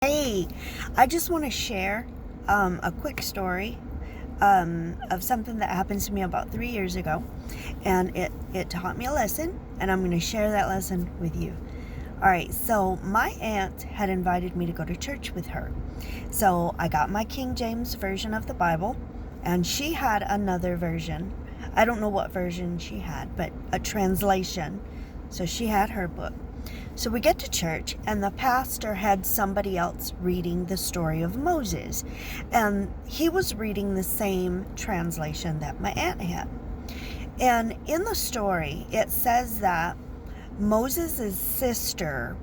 Hey, I just want to share a quick story of something that happened to me about 3 years ago, and it taught me a lesson, and I'm going to share that lesson with you. All right, so my aunt had invited me to go to church with her. So I got my King James version of the Bible, and she had another version. I don't know what version she had, but a translation. So she had her book. So we get to church, and the pastor had somebody else reading the story of Moses. And he was reading the same translation that my aunt had. And in the story, it says that Moses' sister,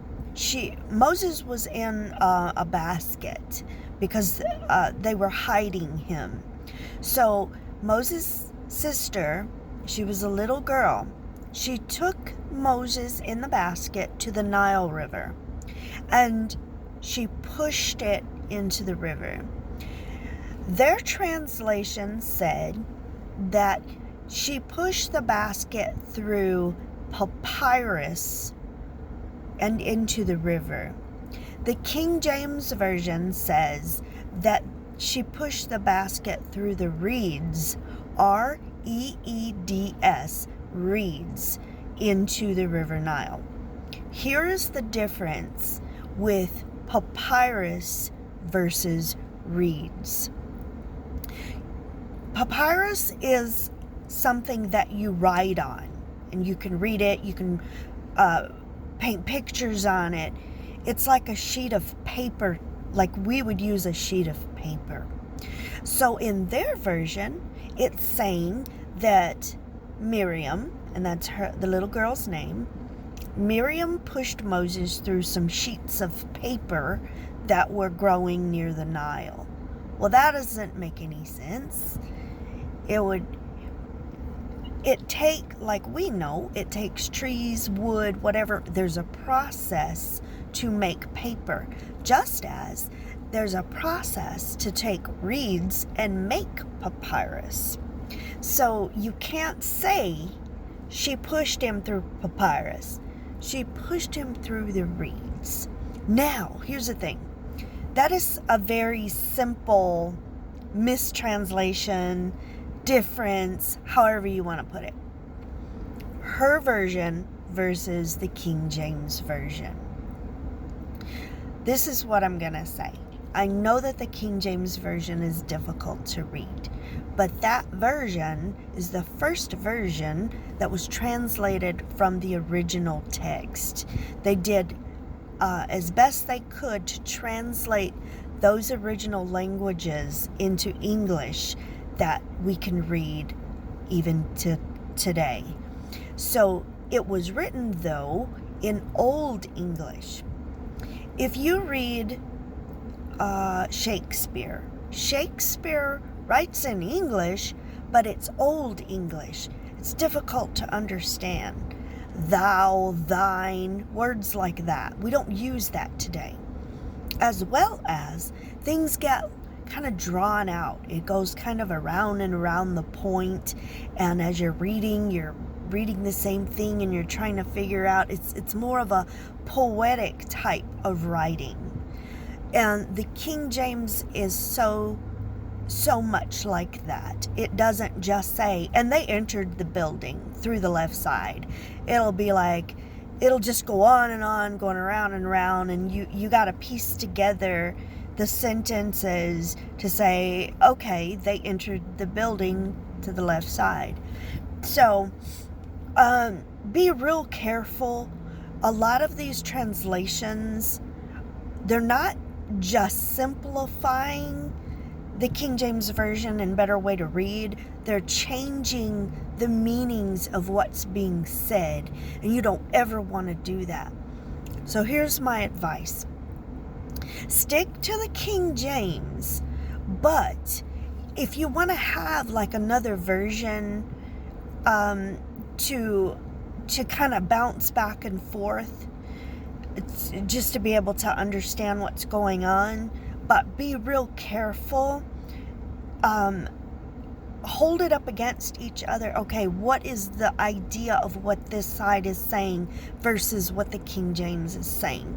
Moses was in a basket because they were hiding him. So Moses' sister, she was a little girl. She took Moses in the basket to the Nile River, and she pushed it into the river. Their translation said that she pushed the basket through papyrus and into the river. The King James Version says that she pushed the basket through the reeds, R-E-E-D-S, reeds, into the River Nile. Here is the difference with papyrus versus reeds. Papyrus is something that you write on, and you can read it, you can paint pictures on it. It's like a sheet of paper, like we would use a sheet of paper. So in their version, it's saying that Miriam, and that's the little girl's name, Miriam pushed Moses through some sheets of paper that were growing near the Nile. Well, that doesn't make any sense. Like we know, it takes trees, wood, whatever. There's a process to make paper, just as there's a process to take reeds and make papyrus. So you can't say she pushed him through papyrus. She pushed him through the reeds. Now, here's the thing. That is a very simple mistranslation, difference, however you want to put it. Her version versus the King James Version. This is what I'm going to say. I know that the King James Version is difficult to read, but that version is the first version that was translated from the original text. They did as best they could to translate those original languages into English that we can read even to today. So it was written, though, in Old English. If you read Shakespeare writes in English, but it's Old English. It's difficult to understand. Thou, thine, words like that. We don't use that today. As well as things get kind of drawn out. It goes kind of around and around the point, and as you're reading the same thing and you're trying to figure out, it's more of a poetic type of writing. And the King James is so much like that. It doesn't just say, and they entered the building through the left side. It'll be like, it'll just go on and on, going around and around, and you got to piece together the sentences to say, okay, they entered the building to the left side. So be real careful. A lot of these translations, they're not just simplifying the King James Version and better way to read. They're changing the meanings of what's being said, and you don't ever want to do that. So here's my advice. Stick to the King James, but if you want to have like another version to kind of bounce back and forth, just to be able to understand what's going on, but be real careful. Hold it up against each other. Okay, what is the idea of what this side is saying versus what the King James is saying?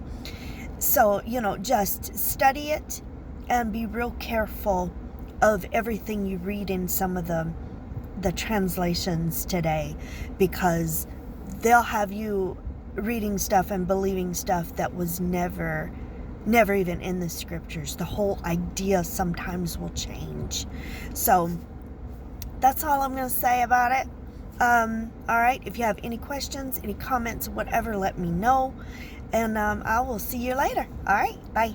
So, just study it and be real careful of everything you read in some of the translations today, because they'll have you reading stuff and believing stuff that was never even in the scriptures. The whole idea sometimes will change. So that's all I'm going to say about it. All right, if you have any questions, any comments, whatever, let me know, and I will see you later. All right, bye.